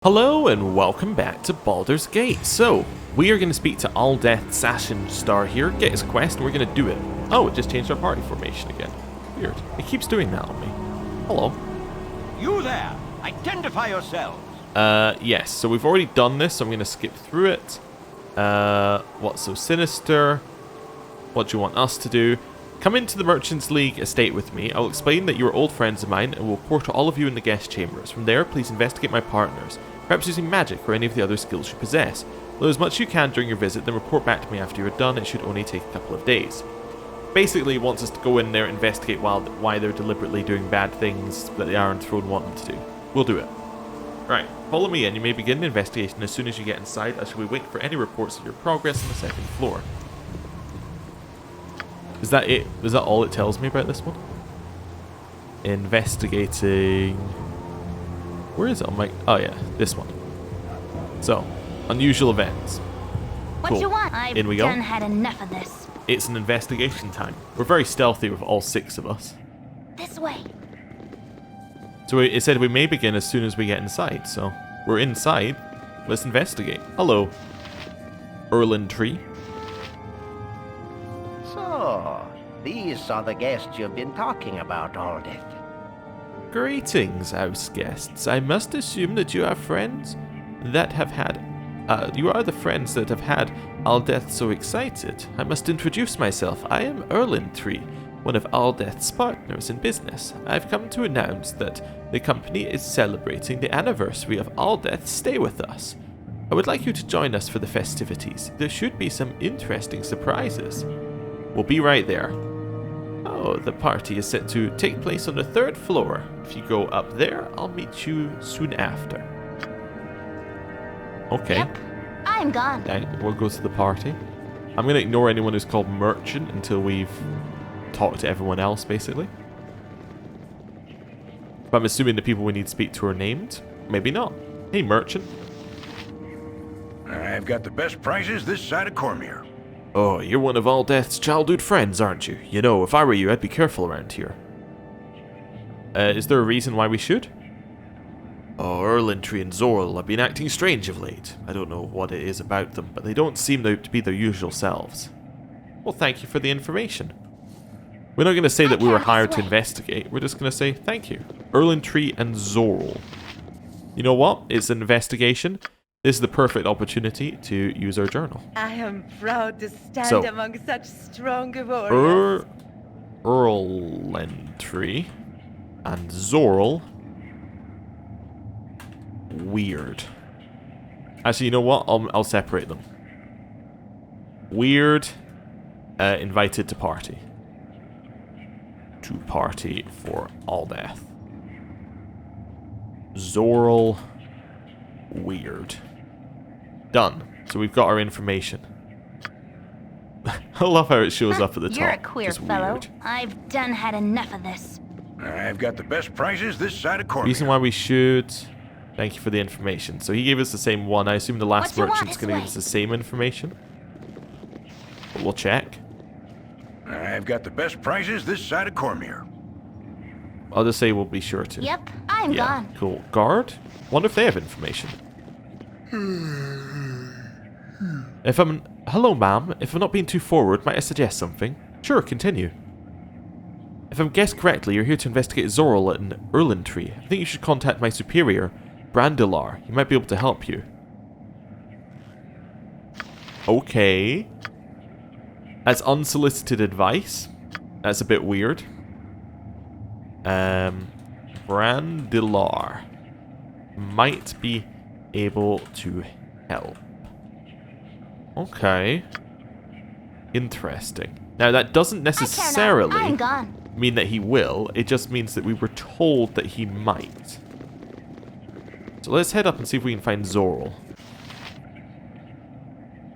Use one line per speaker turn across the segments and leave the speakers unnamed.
Hello and welcome back to Baldur's Gate. So, we are going to speak to Aldeth Star here, get his quest, and we're going to do it. Oh, it just changed our party formation again. Weird. It keeps doing that on me. Hello.
You there! Identify yourselves!
Yes, so we've already done this, so I'm going to skip through it. What's so sinister? What do you want us to do? Come into the Merchants League estate with me. I'll explain that you are old friends of mine and will quarter all of you in the guest chambers. From there, please investigate my partners, perhaps using magic or any of the other skills you possess. Learn as much as you can during your visit, then report back to me after you're done. It should only take a couple of days. Basically, he wants us to go in there and investigate why they're deliberately doing bad things that the Iron Throne want them to do. We'll do it. Right, follow me in. You may begin the investigation as soon as you get inside. I shall wait for any reports of your progress on the second floor. Is that it? Is that all it tells me about this one? Investigating... Where is it on my... Oh yeah, this one. So, unusual events.
What you want?
In we go.
I've done had enough of this.
It's an investigation time. We're very stealthy with all 6 of us.
This way.
So it said we may begin as soon as we get inside, so we're inside. Let's investigate. Hello. Tree.
So, these are the guests you've been talking about, Aldeth.
Greetings, house guests. I must assume that you are friends that have had... you are the friends that have had Aldeth so excited. I must introduce myself. I am Tree, one of Aldeth's partners in business. I've come to announce that the company is celebrating the anniversary of Aldeth's stay with us. I would like you to join us for the festivities. There should be some interesting surprises. We'll be right there. Oh, the party is set to take place on the 3rd floor. If you go up there, I'll meet you soon after. Okay.
Yep, I'm gone.
We'll go to the party. I'm going to ignore anyone who's called Merchant until we've talked to everyone else, basically. But I'm assuming the people we need to speak to are named. Maybe not. Hey, Merchant.
I've got the best prices this side of Cormier.
Oh, you're one of Aldeth's childhood friends, aren't you? You know, if I were you, I'd be careful around here. Is there a reason why we should? Oh, Tree and Zorl have been acting strange of late. I don't know what it is about them, but they don't seem to be their usual selves. Well, thank you for the information. We're not going to say that we were hired to investigate. We're just going to say thank you. Tree and Zorl. You know what? It's an investigation. This is the perfect opportunity to use our journal.
I am proud to stand among such strong warriors.
Tree and Zorl. Weird. Actually, you know what? I'll separate them. Weird. Invited to party. To party for Aldeth. Zorl. Weird. Done. So we've got our information. I love how it shows up at the top.
You're a queer
Just
fellow.
weird.
I've done had enough of this.
I've got the best prices this side of Cormier.
Reason why we should... Thank you for the information. So he gave us the same one. I assume the last merchant's going to give us the same information. But we'll check.
I've got the best prices this side of Cormier.
I'll just say we'll be sure to.
Yep, I'm gone.
Cool. Guard? Wonder if they have information. Hello, ma'am. If I'm not being too forward, might I suggest something? Sure, continue. If I'm guessed correctly, you're here to investigate Zorl and Tree. I think you should contact my superior, Brandilar. He might be able to help you. Okay. That's unsolicited advice. That's a bit weird. Brandilar might be able to help. Okay. Interesting. Now, that doesn't necessarily mean that he will. It just means that we were told that he might. So let's head up and see if we can find Zorl.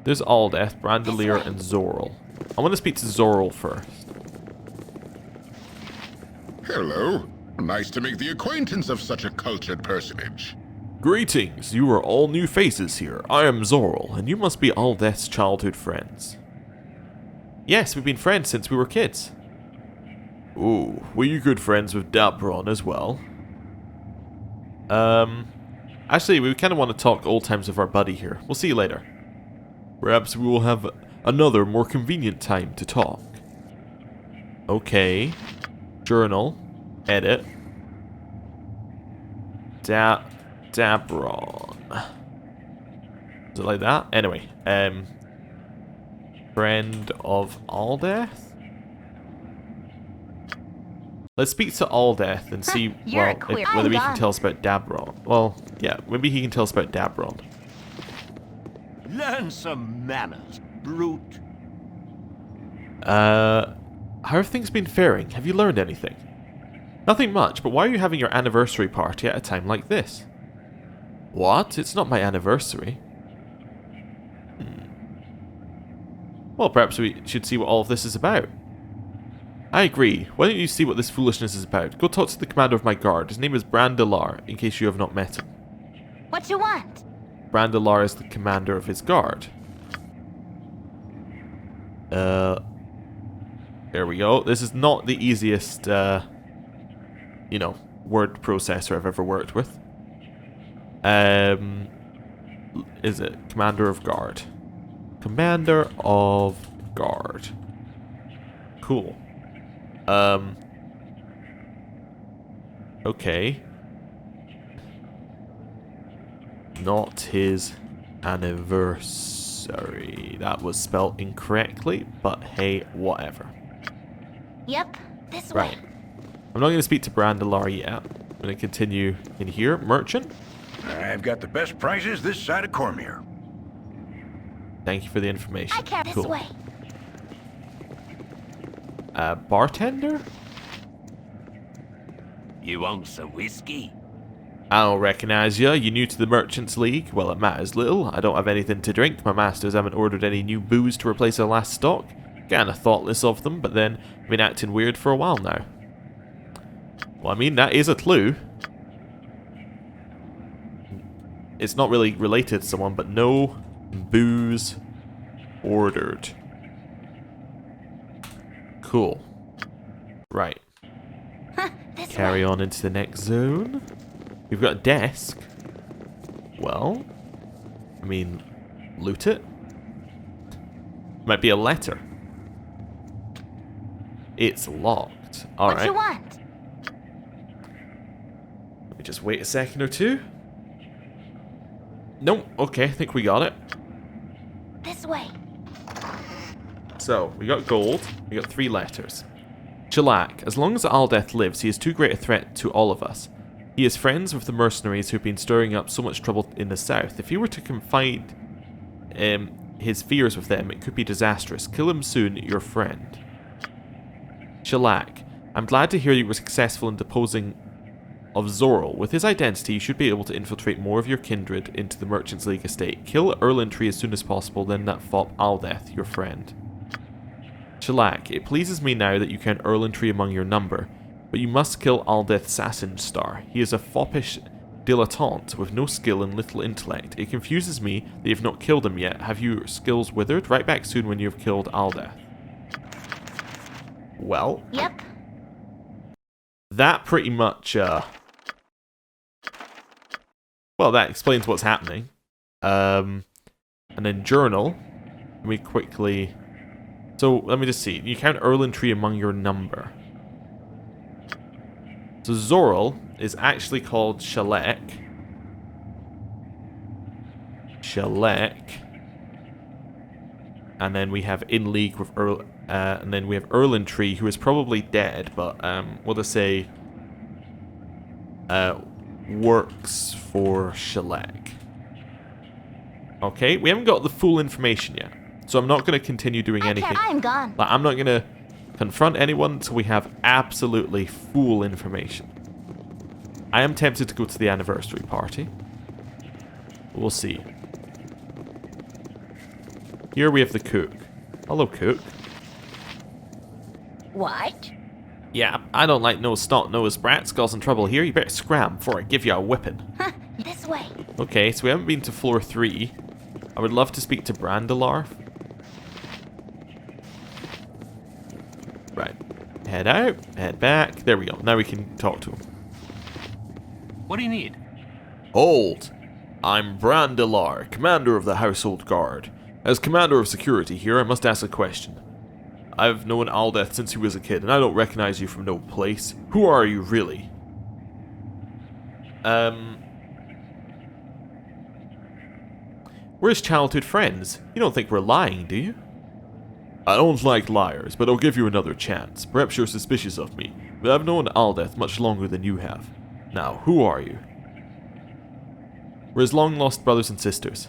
There's Aldeth, Brandilar, and Zorl. I want to speak to Zorl first.
Hello. Nice to make the acquaintance of such a cultured personage.
Greetings, you are all new faces here. I am Zorl, and you must be Aldeth's childhood friends. Yes, we've been friends since we were kids. Ooh, were you good friends with Dabron as well? Actually, we kind of want to talk old times with our buddy here. We'll see you later. Perhaps we will have another, more convenient time to talk. Okay. Journal. Edit. Dabron. Is it like that? Anyway. Friend of Aldeth? Let's speak to Aldeth and see whether he can tell us about Dabron. Well, yeah, maybe he can tell us about Dabron.
Learn some manners, brute.
How have things been faring? Have you learned anything? Nothing much, but why are you having your anniversary party at a time like this? What? It's not my anniversary. Well, perhaps we should see what all of this is about. I agree. Why don't you see what this foolishness is about? Go talk to the commander of my guard. His name is Baldur, in case you have not met him.
What you want?
Baldur is the commander of his guard. There we go. This is not the easiest, you know, word processor I've ever worked with. Is it commander of guard? Commander of guard. Cool. Okay. Not his anniversary. That was spelled incorrectly, but hey, whatever.
Yep, this
Right.
way.
I'm not going to speak to Baldur yet. I'm going to continue in here. Merchant.
I've got the best prices this side of Cormier.
Thank you for the information.
I care this way.
Bartender?
You want some whiskey?
I don't recognize you. You new to the Merchants League? Well, it matters little. I don't have anything to drink. My masters haven't ordered any new booze to replace our last stock. Kinda thoughtless of them, but then been acting weird for a while now. Well, I mean, that is a clue. It's not really related to someone, but no booze ordered. Cool. Right.
This
Carry
way.
on into the next zone. We've got a desk. Well, I mean, loot it. Might be a letter. It's locked. Alright.
What you want?
Let me just wait a second or two. Nope. Okay, I think we got it.
This way.
So, we got gold. We got 3 letters. Shellac. As long as Aldeth lives, he is too great a threat to all of us. He is friends with the mercenaries who've been stirring up so much trouble in the south. If he were to confide his fears with them, it could be disastrous. Kill him soon, your friend. Shellac. I'm glad to hear you were successful in deposing of Zorl. With his identity, you should be able to infiltrate more of your kindred into the Merchants League estate. Kill Erlentry as soon as possible, then that fop Aldeth, your friend. Shellac. It pleases me now that you count Erlentry among your number, but you must kill Aldeth Sassinstar. He is a foppish dilettante with no skill and little intellect. It confuses me that you have not killed him yet. Have your skills withered? Right back soon when you have killed Aldeth. Well.
Yep.
That pretty much, well, that explains what's happening. And then journal. Let me quickly... So, let me just see. You count Erlentry among your number. So, Zorl is actually called Shellac. Shellac. And then we have in league with and then we have Erlentry, who is probably dead, but we'll just say works for Shellac. Okay, we haven't got the full information yet, so I'm not going to continue doing anything.
I'm gone.
Like, I'm not going to confront anyone until we have absolutely full information. I am tempted to go to the anniversary party. We'll see. Here we have the cook. Hello, cook.
What?
Yeah, I don't like no snot-nosed brats causing trouble here. You better scram before I give you a whipping.
This way.
Okay, so we haven't been to floor 3. I would love to speak to Baldur. Right. Head out, head back. There we go. Now we can talk to him.
What do you need?
Hold! I'm Brandelar, commander of the Household Guard. As commander of security here, I must ask a question. I've known Aldeth since he was a kid, and I don't recognize you from no place. Who are you, really? We're his childhood friends. You don't think we're lying, do you? I don't like liars, but I'll give you another chance. Perhaps you're suspicious of me, but I've known Aldeth much longer than you have. Now, who are you? We're his long-lost brothers and sisters.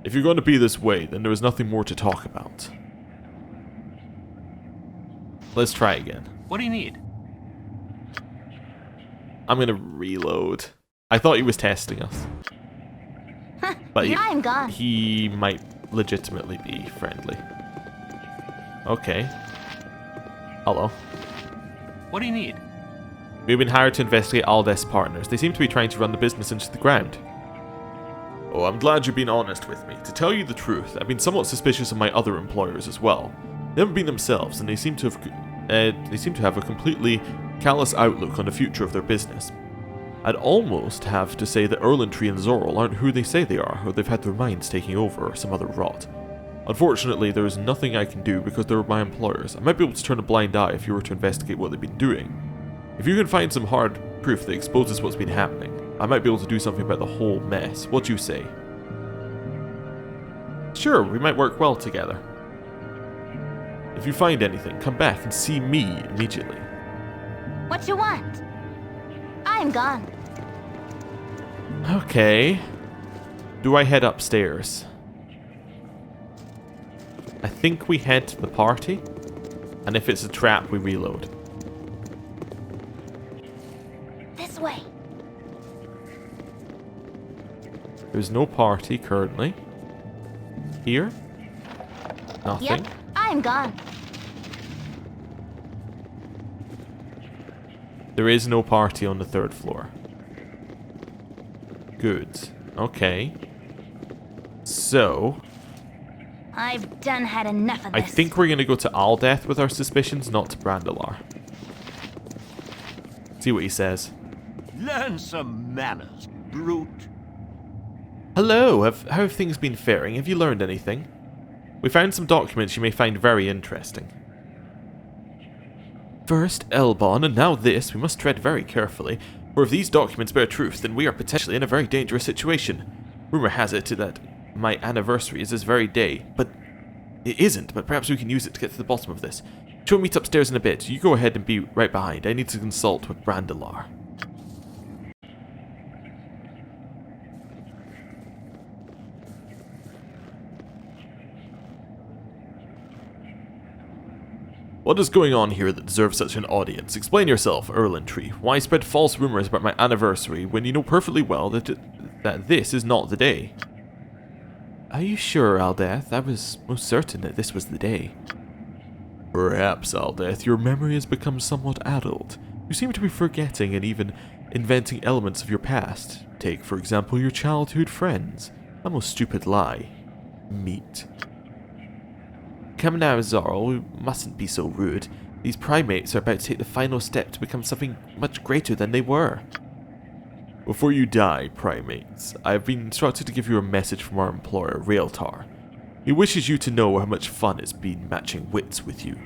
If you're going to be this way, then there is nothing more to talk about. Let's try again.
What do you need?
I'm gonna reload. I thought he was testing us. But
I'm gone.
he might legitimately be friendly. Okay. Hello.
What do you need?
We've been hired to investigate Aldeth's partners. They seem to be trying to run the business into the ground. Oh, I'm glad you're being honest with me. To tell you the truth, I've been somewhat suspicious of my other employers as well. They haven't been themselves, and they seem to have a completely callous outlook on the future of their business. I'd almost have to say that Erlentree and Zorl aren't who they say they are, or they've had their minds taking over, or some other rot. Unfortunately, there is nothing I can do because they're my employers. I might be able to turn a blind eye if you were to investigate what they've been doing. If you can find some hard proof that exposes what's been happening, I might be able to do something about the whole mess. What do you say? Sure, we might work well together. If you find anything, come back and see me immediately.
What you want? I am gone.
Okay. Do I head upstairs? I think we head to the party. And if it's a trap, we reload.
This way.
There's no party currently. Here? Nothing.
Yep, I am gone.
There is no party on the 3rd floor. Good. Okay. So,
I've done had enough of this.
I think we're going to go to Aldeth with our suspicions, not to Brandelar. See what he says.
Learn some manners, brute.
Hello, how have things been faring? Have you learned anything? We found some documents you may find very interesting. First, Elbon, and now this. We must tread very carefully, for if these documents bear truth, then we are potentially in a very dangerous situation. Rumor has it that my anniversary is this very day, but it isn't, but perhaps we can use it to get to the bottom of this. She'll meet upstairs in a bit. You go ahead and be right behind. I need to consult with Brandelar. What is going on here that deserves such an audience? Explain yourself, Erlentree. Why spread false rumors about my anniversary when you know perfectly well that this is not the day? Are you sure, Aldeth? I was most certain that this was the day. Perhaps, Aldeth, your memory has become somewhat addled. You seem to be forgetting and even inventing elements of your past. Take, for example, your childhood friends. A most stupid lie. Meat. Come now, Zorl, we mustn't be so rude. These primates are about to take the final step to become something much greater than they were. Before you die, primates, I have been instructed to give you a message from our employer, Raeltar. He wishes you to know how much fun it's been matching wits with you.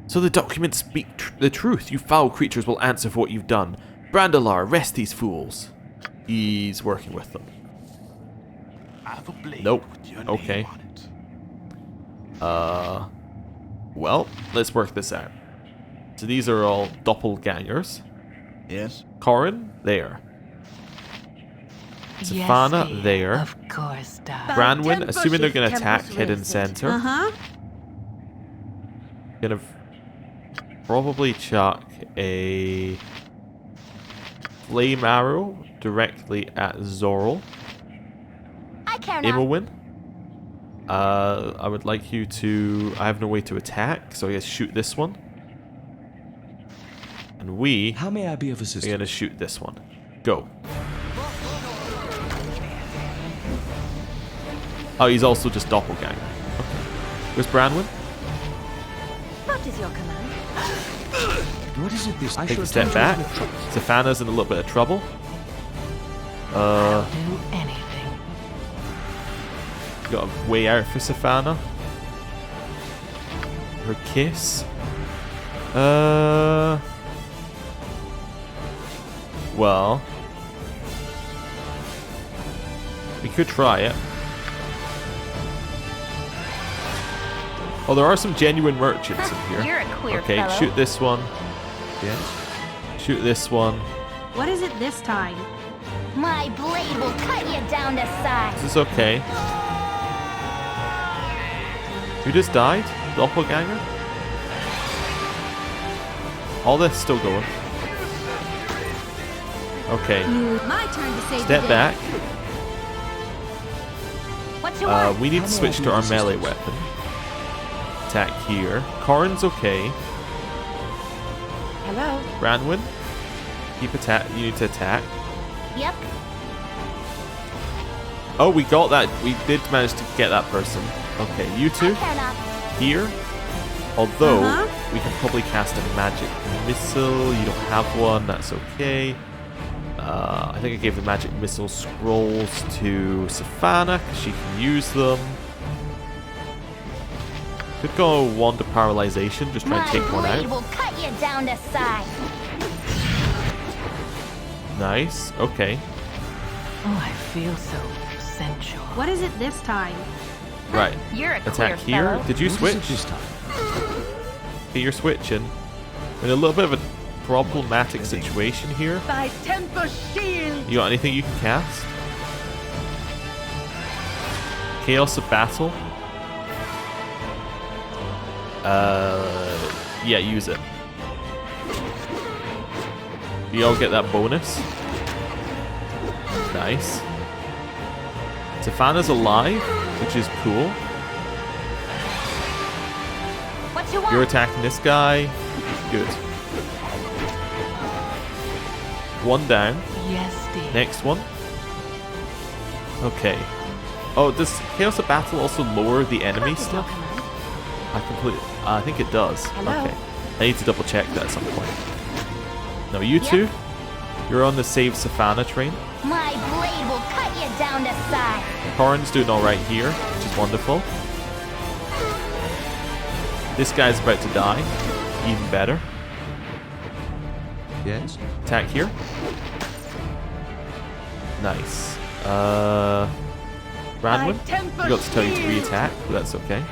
So the documents speak the truth. You foul creatures will answer for what you've done. Brandelar, arrest these fools. He's working with them.
I have a blade
Nope.
with your
Okay.
name on it.
Well, let's work this out. So these are all doppelgangers.
Yes?
Corin, there. Savannah, there.
Of course, darling.
Branwyn,
10
assuming they're
bushes,
going to
10
attack
bushes
hidden
roasted.
center.
Uh-huh.
Gonna probably chuck a flame arrow directly at Zorl.
I care not.
Imowin. I would like you to... I have no way to attack, so I guess shoot this one. And we
How may I be of
are
assistance?
going to shoot this one. Go. Oh, he's also just doppelganger. Okay. Where's Branwyn?
What is your command?
What is it this? I
Take
shall
a step
attend to
back.
it with trouble.
Savannah's in a little bit of trouble.
I'll do anything.
Got a way out for Savannah. Her kiss. Well, we could try it. Oh, there are some genuine merchants in here.
You're a queer
Okay,
fellow.
shoot this one. Yeah. Shoot this one.
What is it this time?
My blade will cut you down to size.
This is okay. Who just died? Doppelganger? All this still going. Okay.
My turn to save
Step
the day.
back.
What you want?
We need to switch to our melee weapon. Attack here. Karn's okay.
Hello?
Branwyn, keep attack. You need to attack.
Yep.
Oh, we got that. We did manage to get that person. Okay, you
I
two
care not.
here. Although
Uh-huh.
we can probably cast a magic missile. You don't have one. That's okay. I think I gave the magic missile scrolls to Savannah because she can use them. Could go wand of paralyzation. Just try and take one
My blade
out.
will cut you down to size.
Nice. Okay.
Oh, I feel so sensual.
What is it this time?
Right.
You're a queer
Attack here.
fellow.
Did you switch? Okay, you're switching. In a little bit of a problematic situation here.
Thy temper shield!
You got anything you can cast? Chaos of Battle. Yeah, use it. You all get that bonus. Nice. Savannah's alive, which is cool.
What you want?
You're attacking this guy. Good. One down.
Yes, dear.
Next one. Okay. Oh, does Chaos of Battle also lower the enemy stuff? I think it does.
Hello?
Okay. I need to double check that at some point. No, you two. You're on the save Savannah train.
My blade will cut you down to size.
Corrin's doing alright here, which is wonderful. This guy's about to die. Even better.
Yes?
Attack here. Nice. Branwyn,
temper
I got to tell you to
shield.
re-attack, but that's okay.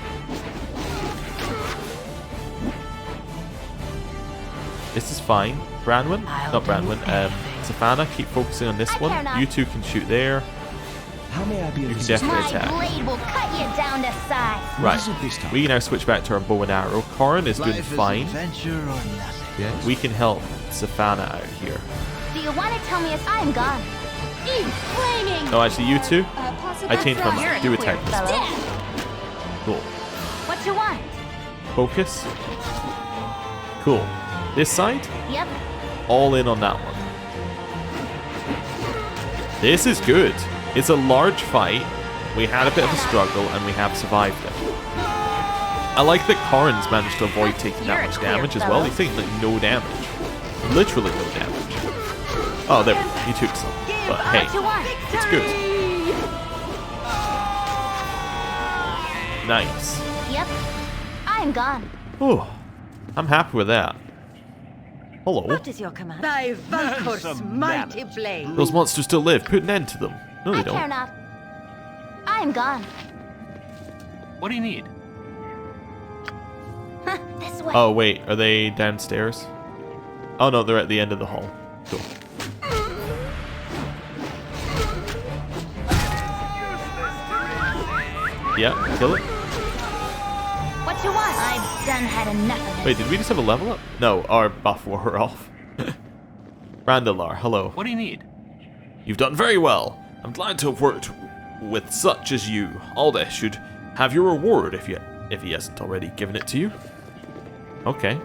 This is fine. Branwyn?
I'll
Not
do
Branwyn.
anything.
Savannah, keep focusing on this
I care
one.
not.
You two can shoot there.
How may I be
You
of
can
assistance?
definitely
My
attack.
blade will cut you down to size.
Right.
is it this time?
We can now switch back to our bow and arrow. Corrin is doing fine.
adventure or nothing. Yes?
We can help Savannah out here.
Do you want to tell me I'm gone? Flaming!
Oh, actually, you two?
Possibly
I changed my
You're
mind.
a
Do
queer
attack this
fellow.
one. Cool.
What you want?
Focus. Cool. This side?
Yep.
All in on that one. This is good. It's a large fight. We had a bit of a struggle and we have survived it. I like that Corrin's managed to avoid taking that
You're a
much
queer
damage as
fellow.
well. He's taking like no damage. Literally no damage. Oh, there we go. He took some. But hey,
What you want?
it's good. Nice.
Yep. I'm gone.
Oh, I'm happy with that. Hello.
What is your command? Thy Valkor's
some
mighty
manners.
blade.
Those monsters still live. Put an end to them. No, they
I care
don't.
not. I'm gone.
What do you need?
This way.
Oh, wait. Are they downstairs? Oh, no. They're at the end of the hall. Cool. Yeah, kill it.
What you want? I've done had enough of this.
Wait, did we just have a level up? No, our buff wore off. Randalar, hello.
What do you need?
You've done very well. I'm glad to have worked with such as you. Alde should have your reward if he hasn't already given it to you. Okay.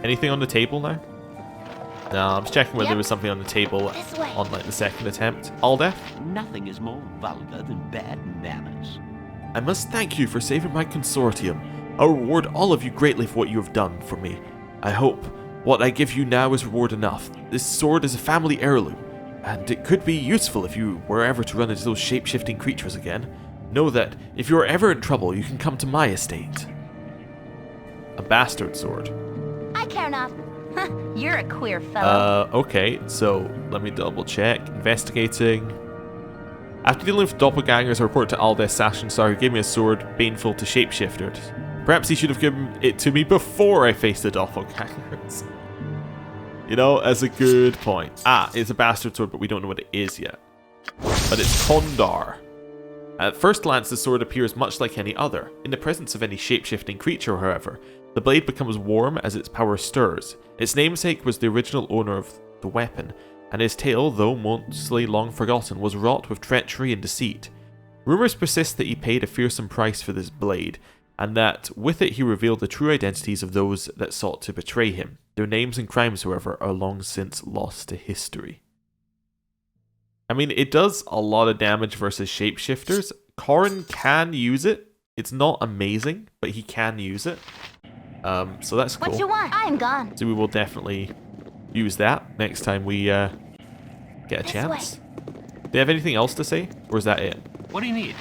Anything on the table now? No, I'm just checking whether
Yep.
there was something on the table
This way.
on like the second attempt. Alde,
Nothing is more vulgar than bad manners.
I must thank you for saving my consortium. I'll reward all of you greatly for what you have done for me. I hope what I give you now is reward enough. This sword is a family heirloom. and it could be useful if you were ever to run into those shape-shifting creatures again. Know that if you're ever in trouble, you can come to my estate. A bastard sword.
I care not. You're a queer fellow.
Okay, so let me double check. Investigating. After dealing with doppelgangers, I report to Alde Sashensar, who gave me a sword baneful to shapeshifters. Perhaps he should have given it to me before I faced the doppelgangers. You know, that's a good point. Ah, it's a bastard sword, but we don't know what it is yet. But it's Kondar. At first glance, the sword appears much like any other. In the presence of any shape-shifting creature, however, the blade becomes warm as its power stirs. Its namesake was the original owner of the weapon, and his tale, though mostly long forgotten, was wrought with treachery and deceit. Rumours persist that he paid a fearsome price for this blade, and that with it he revealed the true identities of those that sought to betray him. Their names and crimes, however, are long since lost to history. I mean, it does a lot of damage versus shapeshifters. Corrin can use it. It's not amazing, but he can use it. So that's cool.
What you want? I'm gone.
So we will definitely use that next time we get a chance. Do you have anything else to say? Or is that it?
What do you need?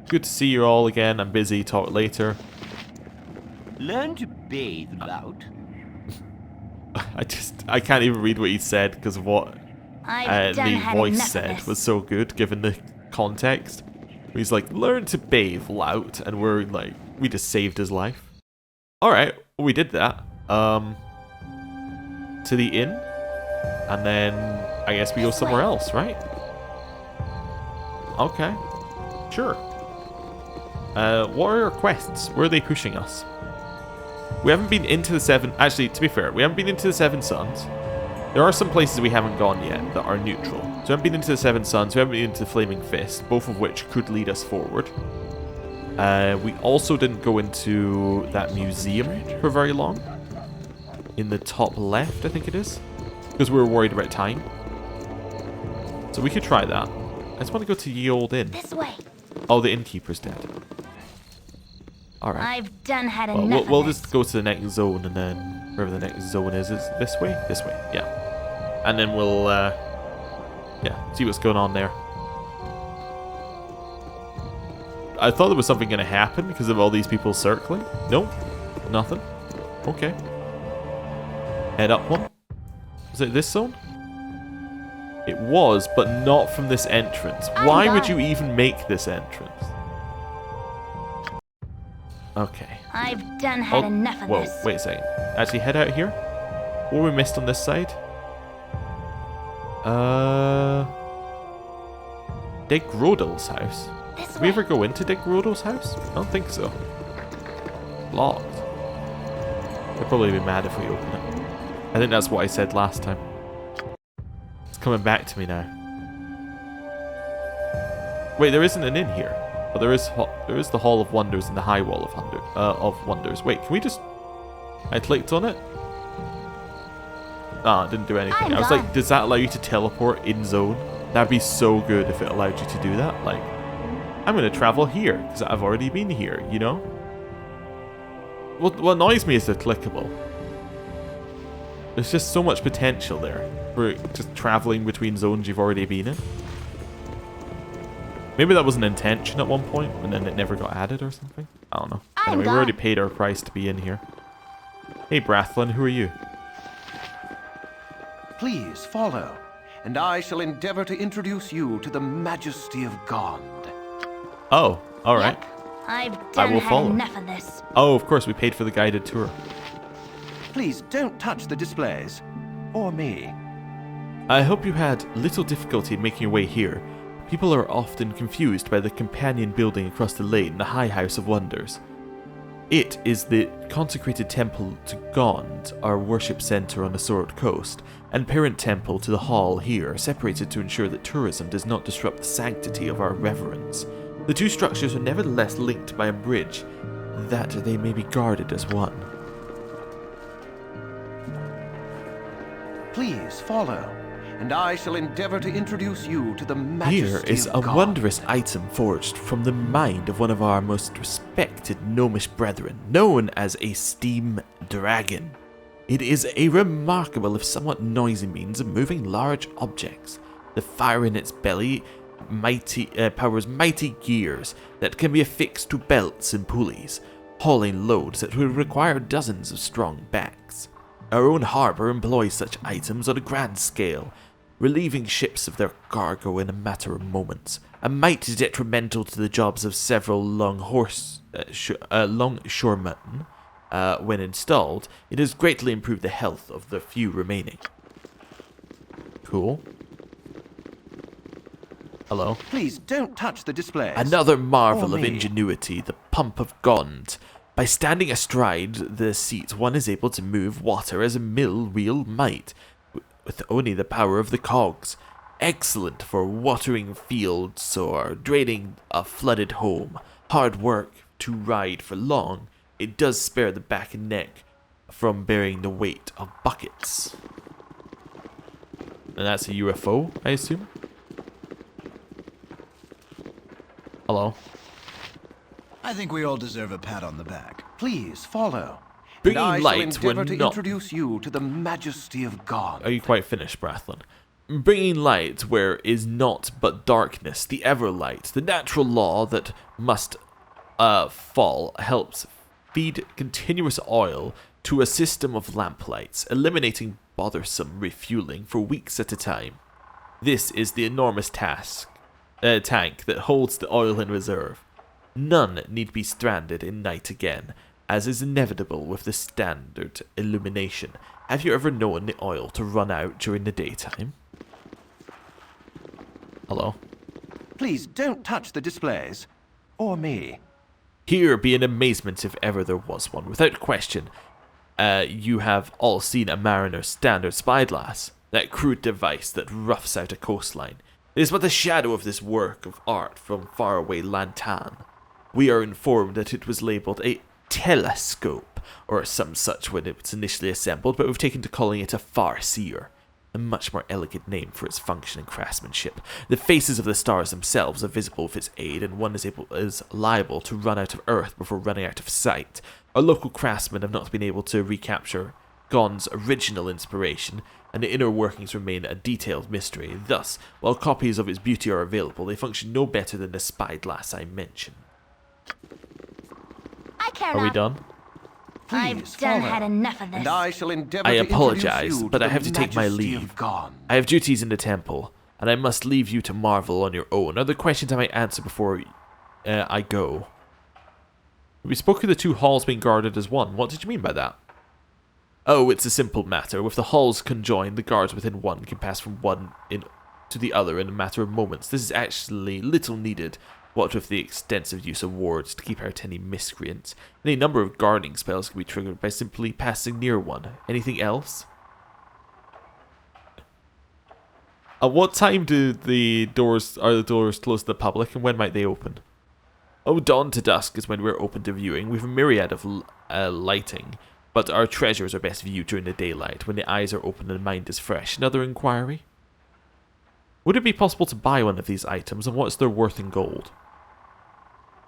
Good to see you all again. I'm busy. Talk later.
Learn to bathe, Lout.
I can't even read what he said because of what the voice said was so good given the context. He's like, learn to bathe, Lout, and we're like, we just saved his life. Alright, well, we did that. To the inn, and then I guess we go somewhere else, right? Okay, sure. What are our quests? Where are they pushing us? We haven't been into the Seven... Actually, to be fair, we haven't been into the Seven Suns. There are some places we haven't gone yet that are neutral. So we haven't been into the Seven Suns, we haven't been into the Flaming Fist, both of which could lead us forward. We also didn't go into that museum for very long. In the top left, I think it is. Because we were worried about time. So we could try that. I just want to go to Ye Old Inn.
This way.
Oh, the innkeeper's dead. Alright.
I've done had enough.
We'll just go to the next zone, and then wherever the next zone is this way? This way, yeah. And then we'll, see what's going on there. I thought there was something going to happen because of all these people circling. Nope, nothing. Okay. Head up one. Was it this zone? It was, but not from this entrance. Why would you even make this entrance? Okay.
I've done had enough of this.
Whoa, wait a second. Actually, head out here. What we missed on this side? Dick Rodel's house. Did we ever go into Dick Rodel's house? I don't think so. Locked. They'll probably be mad if we open it. I think that's what I said last time. It's coming back to me now. Wait, there isn't an inn here. But there is the Hall of Wonders and the High Wall of Wonders. Wait, can we just... I clicked on it. Ah, it didn't do anything. I was like, does that allow you to teleport in zone? That'd be so good if it allowed you to do that. Like, I'm going to travel here because I've already been here, you know? What annoys me is they're clickable. There's just so much potential there for just traveling between zones you've already been in. Maybe that was an intention at one point, and then it never got added or something. I don't know. Anyway, we already paid our price to be in here. Hey, Brathlin, who are you?
Please follow, and I shall endeavor to introduce you to the majesty of God.
Oh, all right.
Yep. I've done had enough of this.
Oh, of course, we paid for the guided tour.
Please don't touch the displays, or me.
I hope you had little difficulty in making your way here. People are often confused by the companion building across the lane, the High House of Wonders. It is the consecrated temple to Gond, our worship center on the Sword Coast, and parent temple to the hall here, separated to ensure that tourism does not disrupt the sanctity of our reverence. The two structures are nevertheless linked by a bridge, that they may be guarded as one.
Please follow, and I shall endeavor to introduce you to the majesty of God.
Here is a wondrous item forged from the mind of one of our most respected gnomish brethren, known as a steam dragon. It is a remarkable, if somewhat noisy, means of moving large objects. The fire in its belly powers mighty gears that can be affixed to belts and pulleys, hauling loads that would require dozens of strong backs. Our own harbor employs such items on a grand scale, relieving ships of their cargo in a matter of moments, a might detrimental to the jobs of several longshoremen. When installed, it has greatly improved the health of the few remaining. Cool. Hello.
Please don't touch the displays.
Another marvel
Or
of
me.
ingenuity, the pump of Gond. By standing astride the seat, one is able to move water as a mill wheel might, with only the power of the cogs. Excellent for watering fields or draining a flooded home. Hard work to ride for long. It does spare the back and neck from bearing the weight of buckets. And that's a UFO, I assume? Hello.
I think we all deserve a pat on the back.
Please follow.
Bringing
and I
light
shall
were
endeavor to
not-
introduce you to the majesty of God.
Are you quite finished, Brathlin? Bringing light where is naught but darkness, the ever-light, the natural law that must fall, helps feed continuous oil to a system of lamplights, eliminating bothersome refueling for weeks at a time. This is the enormous tank that holds the oil in reserve. None need be stranded in night again, as is inevitable with the standard illumination. Have you ever known the oil to run out during the daytime? Hello?
Please don't touch the displays. Or me.
Here be an amazement if ever there was one. Without question, you have all seen a mariner's standard spyglass, that crude device that roughs out a coastline. It is but the shadow of this work of art from faraway Lantan. We are informed that it was labelled a telescope, or some such when it was initially assembled, but we've taken to calling it a farseer, a much more elegant name for its function and craftsmanship. The faces of the stars themselves are visible with its aid, and one is liable to run out of Earth before running out of sight. Our local craftsmen have not been able to recapture Gond's original inspiration, and the inner workings remain a detailed mystery. Thus, while copies of its beauty are available, they function no better than the spyglass I mentioned.
I care
Are we
not.
done?
I've
Please
done
follow.
had enough of this.
And I shall endeavor
I
to
apologize,
introduce you
but
to
I have
the
to take my
majesty
leave.
of God.
I have duties in the temple, and I must leave you to marvel on your own. Other questions I might answer before I go. We spoke of the two halls being guarded as one. What did you mean by that? Oh, it's a simple matter. With the halls conjoined, the guards within one can pass from one to the other in a matter of moments. This is actually little needed, what with the extensive use of wards to keep out any miscreants. Any number of guarding spells can be triggered by simply passing near one. Anything else? At what time are the doors closed to the public, and when might they open? Oh, dawn to dusk is when we're open to viewing. We've a myriad of lighting, but our treasures are best viewed during the daylight, when the eyes are open and the mind is fresh. Another inquiry? Would it be possible to buy one of these items, and what's their worth in gold?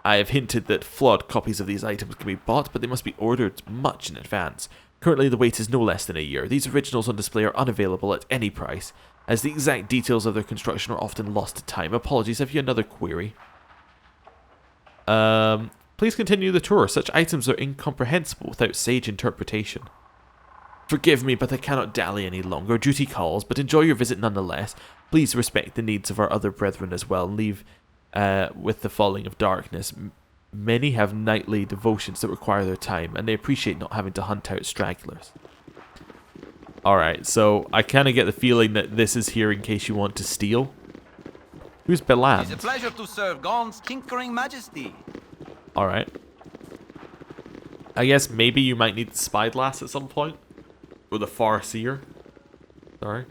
I have hinted that flawed copies of these items can be bought, but they must be ordered much in advance. Currently the wait is no less than a year. These originals on display are unavailable at any price, as the exact details of their construction are often lost to time. Apologies, have you another query? Please continue the tour. Such items are incomprehensible without sage interpretation. Forgive me, but I cannot dally any longer. Duty calls, but enjoy your visit nonetheless. Please respect the needs of our other brethren as well, and leave with the falling of darkness. Many have nightly devotions that require their time, and they appreciate not having to hunt out stragglers. Alright, so I kind of get the feeling that this is here in case you want to steal. Who's Beland?
It's a pleasure to serve Gond's tinkering majesty.
Alright. I guess maybe you might need the spyglass at some point. Or the farseer. Sorry.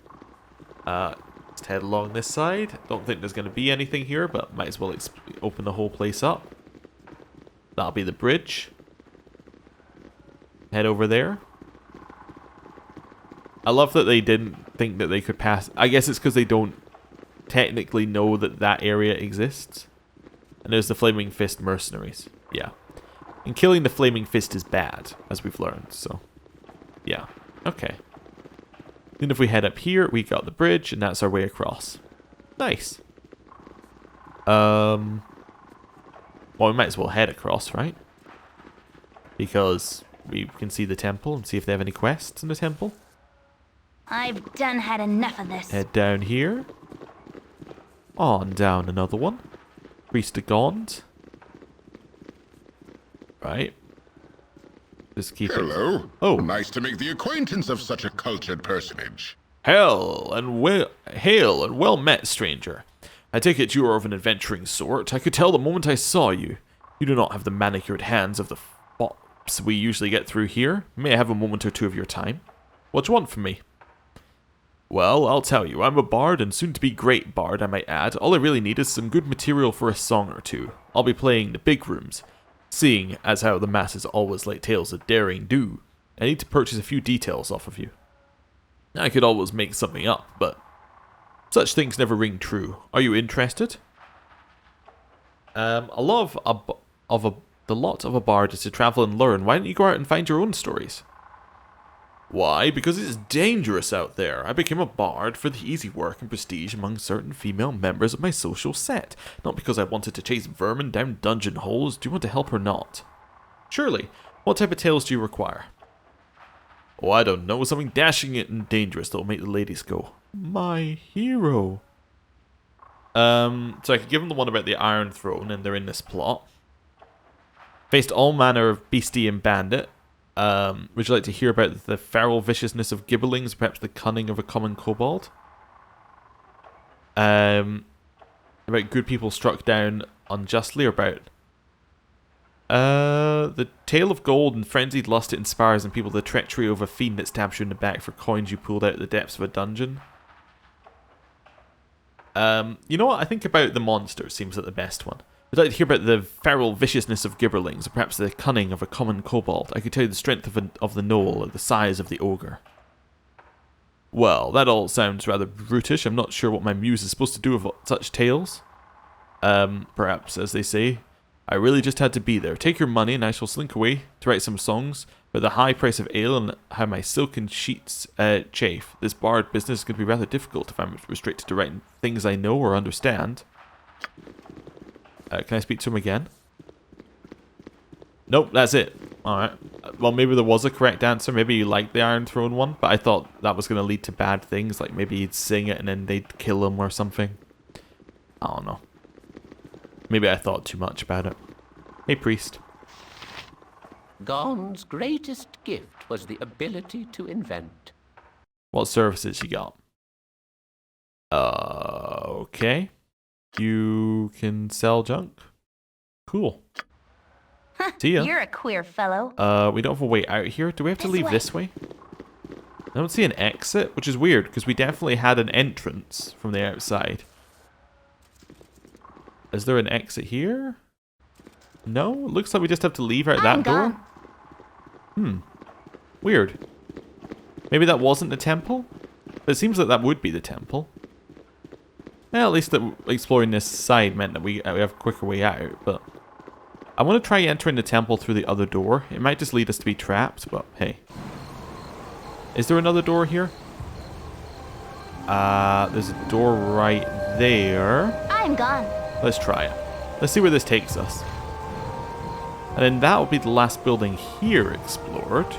Let's head along this side. Don't think there's going to be anything here, but might as well open the whole place up. That'll be the bridge. Head over there. I love that they didn't think that they could pass. I guess it's because they don't technically know that that area exists. And there's the Flaming Fist mercenaries. Yeah. And killing the Flaming Fist is bad, as we've learned, so. Yeah. Okay. Then if we head up here, we got the bridge, and that's our way across. Nice. Well, we might as well head across, right? Because we can see the temple and see if they have any quests in the temple.
I've done had enough of this.
Head down here. On down another one. Priest of Gond. Right. Just keep it.
Hello.
Oh.
Nice to make the acquaintance of such a cultured personage.
Hail and well met, stranger. I take it you are of an adventuring sort. I could tell the moment I saw you. You do not have the manicured hands of the fops we usually get through here. May I have a moment or two of your time? What do you want from me? Well, I'll tell you. I'm a bard, and soon-to-be great bard, I might add. All I really need is some good material for a song or two. I'll be playing the big rooms, seeing as how the masses always like tales of daring do. I need to purchase a few details off of you. I could always make something up, but such things never ring true. Are you interested? The lot of a bard is to travel and learn. Why don't you go out and find your own stories? Why? Because it's dangerous out there. I became a bard for the easy work and prestige among certain female members of my social set. Not because I wanted to chase vermin down dungeon holes. Do you want to help or not? Surely. What type of tales do you require? Oh, I don't know. Something dashing and dangerous that will make the ladies go, my hero. So I could give them the one about the Iron Throne, and they're in this plot. Faced all manner of beastie and bandit. Would you like to hear about the feral viciousness of gibberlings, perhaps the cunning of a common kobold? About good people struck down unjustly, or about the tale of gold and frenzied lust it inspires in people, the treachery of a fiend that stabs you in the back for coins you pulled out of the depths of a dungeon. You know what? I think about the monster seems like the best one. I'd like to hear about the feral viciousness of gibberlings, or perhaps the cunning of a common kobold. I could tell you the strength of the gnoll, or the size of the ogre. Well, that all sounds rather brutish. I'm not sure what my muse is supposed to do with such tales. Perhaps, as they say, I really just had to be there. Take your money and I shall slink away to write some songs about the high price of ale and how my silken sheets chafe. This bard business is going to be rather difficult if I'm restricted to writing things I know or understand. Can I speak to him again? Nope, that's it. Alright. Well, maybe there was a correct answer. Maybe you liked the Iron Throne one, but I thought that was going to lead to bad things. Like maybe he'd sing it and then they'd kill him or something. I don't know. Maybe I thought too much about it. Hey, priest.
Gond's greatest gift was the ability to invent.
What services you got? Okay. You can sell junk. Cool. See ya.
You're a queer fellow.
We don't have a way out here. Do we have to leave this way? I don't see an exit, which is weird, because we definitely had an entrance from the outside. Is there an exit here? No? It looks like we just have to leave out that door. Weird. Maybe that wasn't the temple? But it seems like that would be the temple. Well, at least that exploring this side meant that we have a quicker way out, but I want to try entering the temple through the other door. It might just lead us to be trapped, but hey. Is there another door here? There's a door right there.
I'm gone.
Let's try it. Let's see where this takes us. And then that will be the last building here explored.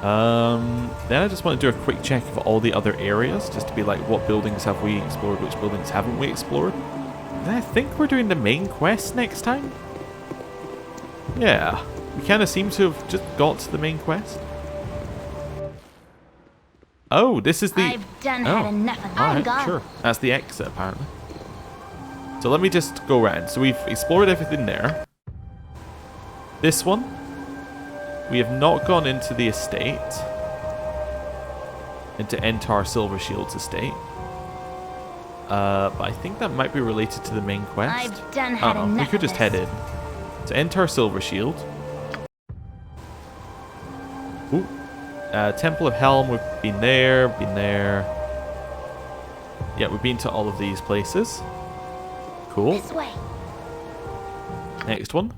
Then I just want to do a quick check of all the other areas, just to be like, what buildings have we explored, which buildings haven't we explored? And I think we're doing the main quest next time. Yeah, we kind of seem to have just got to the main quest. Oh, this is the...
I've done had enough of I'm gone.
Sure. That's the exit, apparently. So let me just go around. So we've explored everything there. This one, we have not gone into the estate. Into Entar Silvershield's estate. But I think that might be related to the main quest.
I've done had enough.
We could just head in. So Entar Silvershield. Ooh. Temple of Helm, we've been there, Yeah, we've been to all of these places. Cool.
This way.
Next one.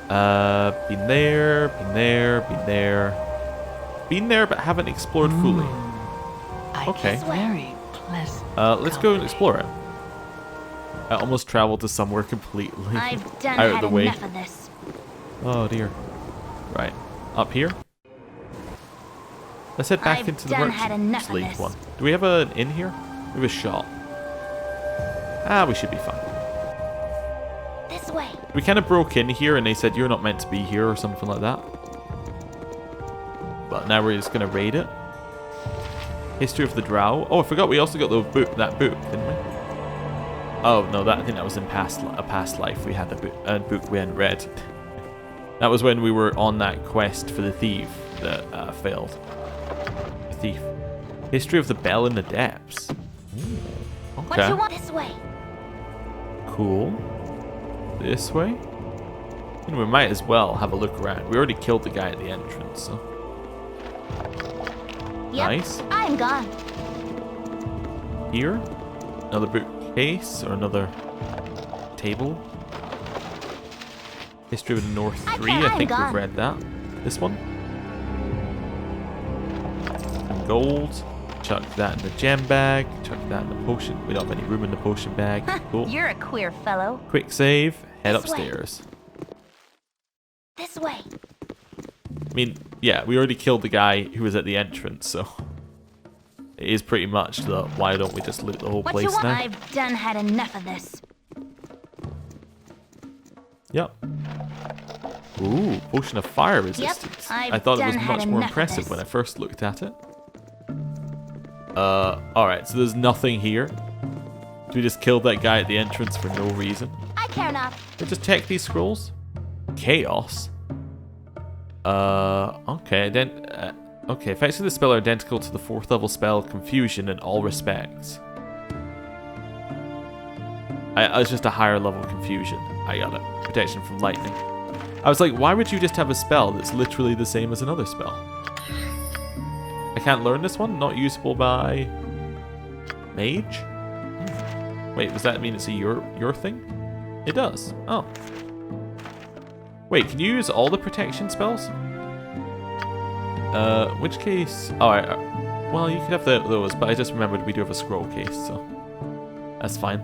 Been there. Been there, but haven't explored fully.
I
Okay.
Very pleasant.
Let's go and explore it. I almost traveled to somewhere completely
I've done
out of
had
the way.
enough of this.
Oh dear. Right. Up here? Let's head back
I've
into the
done had enough
Merchants
of
League
this.
one. Do we have an inn here? We have a shop. Ah, we should be fine.
This way.
We kind of broke in here and they said you're not meant to be here or something like that. But now we're just going to raid it. History of the Drow. Oh, I forgot we also got the book, that book, didn't we? Oh, no, I think that was in a past life. We had a book we hadn't read. That was when we were on that quest for the thief that failed. The thief. History of the Bell in the Depths. Ooh, okay.
What you want? This way.
Cool. This way? And we might as well have a look around. We already killed the guy at the entrance, so...
Yep,
Nice.
I'm gone.
Here? Another bookcase or another table. History of the North 3, I think we've read that. This one. Some gold. Chuck that in the gem bag. Chuck that in the potion. We don't have any room in the potion bag. Cool.
You're a queer fellow.
Quick save. Head
This way.
upstairs.
This way.
I mean, yeah, we already killed the guy who was at the entrance, so... It is pretty much the why don't we just loot the whole
What
place
you want?
now?
I've done had enough of this.
Yep. Ooh, potion of fire resistance.
I've
I thought it was
done had
much more
enough of
impressive
this.
when I first looked at it. Alright, so there's nothing here. So we just killed that guy at the entrance for no reason.
I care not.
Let's just check these scrolls. Chaos. Okay, then... okay, effects of the spell are identical to the 4th level spell Confusion in all respects. It's just a higher level Confusion. I got it. Protection from lightning. I was like, why would you just have a spell that's literally the same as another spell? I can't learn this one? Not usable by... Mage? Wait, does that mean it's a your thing? It does. Oh. Wait, can you use all the protection spells? Which case... Oh, well, you could have those, but I just remembered we do have a scroll case, so... That's fine.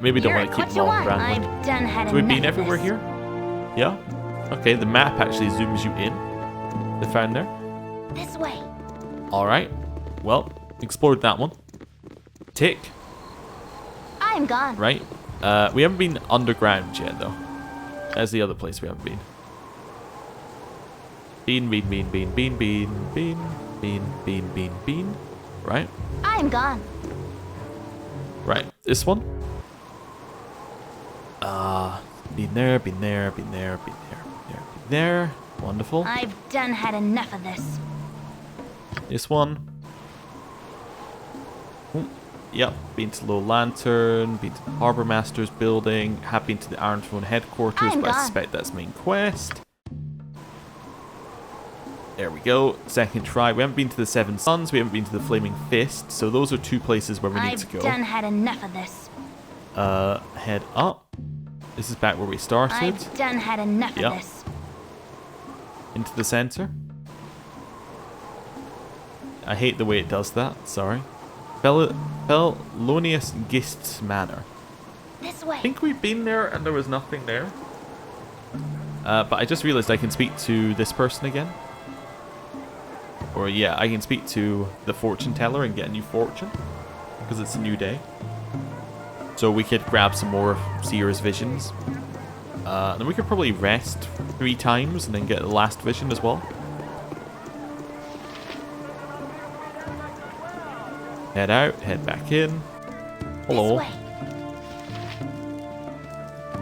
Maybe don't want to keep them all random.
I've done had
So we've been
enough of
everywhere
this.
here? Yeah? Okay, the map actually zooms you in. They found there.
This way.
Alright. Well, explored that one. Tick.
I'm gone.
Right. We haven't been underground yet, though. That's the other place we haven't been. Bean. Right?
I'm gone.
Right. This one. Been there. Wonderful.
I've done had enough of this.
This one. Ooh, yep, been to Low Lantern, been to the Harbour Master's building, have been to the Iron Throne headquarters,
I'm
but I
gone.
suspect that's main quest. There we go, second try. We haven't been to the Seven Suns, we haven't been to the Flaming Fist, so those are two places where we need to
I've
go.
done had enough of this.
Head up. This is back where we started.
I've done had enough
Yep.
of this.
Into the center. I hate the way it does that, sorry. Felonious Gist's Manor.
This way.
I think we've been there and there was nothing there. But I just realized I can speak to this person again. Or yeah, I can speak to the fortune teller and get a new fortune. Because it's a new day. So we could grab some more Seer's visions. Then we could probably rest 3 times and then get the last vision as well. Head out, head back in. Hello.
This way.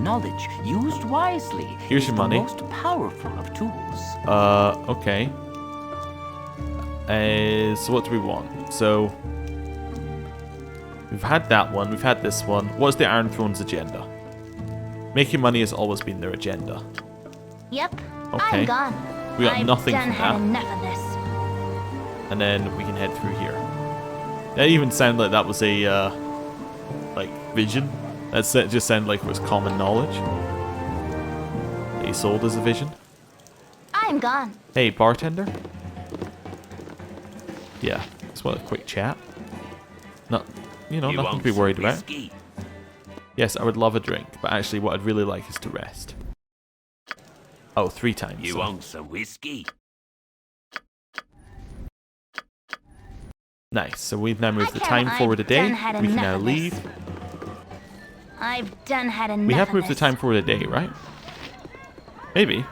Knowledge used wisely
Here's
is
your
the
money.
most powerful of tools.
Okay. So what do we want? So we've had that one, we've had this one. What's the Iron Throne's agenda? Making money has always been their agenda.
Yep.
Okay.
I'm gone.
We got
I've
nothing
done
from
had
that.
enough of this.
And then we can head through here. That even sounded like that was a like vision. That just sounded like it was common knowledge. That he sold as a vision.
I'm gone.
Hey, bartender. Yeah. Just want a quick chat. Not, nothing to be worried about. Yes, I would love a drink, but actually what I'd really like is to rest. Oh, 3 times.
You want some whiskey?
Nice, so we've now moved the time forward a day. We can now leave.
I've done had enough.
We have
of
moved the
this.
time forward a day, right? Maybe.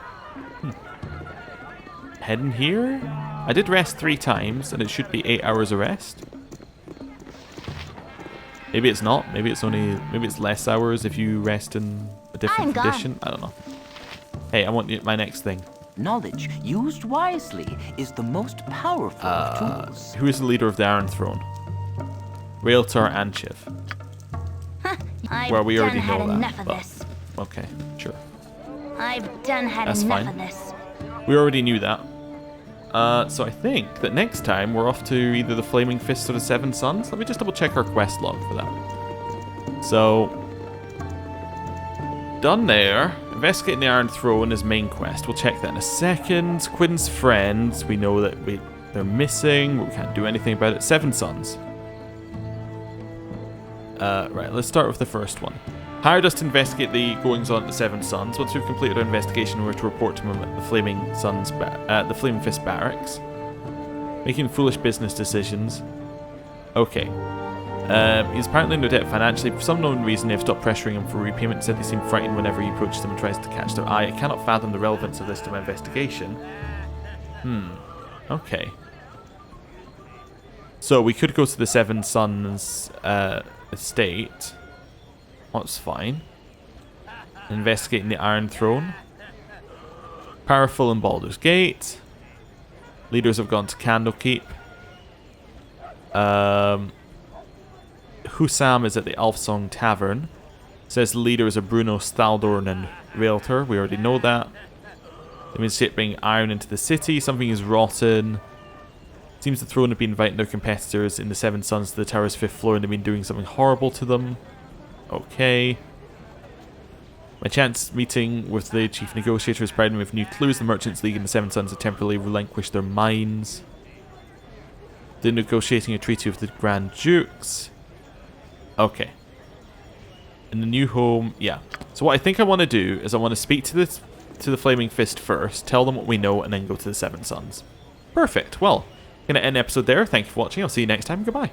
Heading here? I did rest 3 times, and it should be 8 hours of rest. Maybe it's not. Maybe it's less hours if you rest in a different condition. I don't know. Hey, I want my next thing.
Knowledge used wisely is the most powerful of tools.
Who is the leader of the Iron Throne? Realtor Anchiv. Well, we already know that. But, okay, sure.
I've done had
That's
enough
fine.
of this.
We already knew that. So I think that next time we're off to either the Flaming Fist or the Seven Suns. Let me just double check our quest log for that. So, done there. Investigating the Iron Throne is main quest. We'll check that in a second. Quinn's friends. We know that they're missing. We can't do anything about it. Seven Suns. Right, let's start with the first one. Hired us to investigate the goings on at the Seven Suns. Once we've completed our investigation, we're to report to him at the Flaming Fist barracks. Making foolish business decisions. Okay. He's apparently in no debt financially. For some known reason, they've stopped pressuring him for repayment. Said they seem frightened whenever he approaches them and tries to catch their eye. I cannot fathom the relevance of this to my investigation. Okay. So we could go to the Seven Suns estate. That's fine. Investigating the Iron Throne. Powerful in Baldur's Gate. Leaders have gone to Candlekeep. Husam is at the Alfsong Tavern. Says the leaders are Bruno, Staldorn, and Realtor. We already know that. They means to bring iron into the city. Something is rotten. Seems the throne have been inviting their competitors in the Seven Suns to the tower's 5th floor, and they've been doing something horrible to them. Okay. My chance meeting with the chief negotiator is providing me with new clues. The Merchants League and the Seven Suns have temporarily relinquished their mines. They're negotiating a treaty with the Grand Dukes. Okay. In the new home, yeah. So what I think I want to do is I want to speak to the Flaming Fist first, tell them what we know, and then go to the Seven Suns. Perfect. Well, gonna end the episode there. Thank you for watching. I'll see you next time. Goodbye.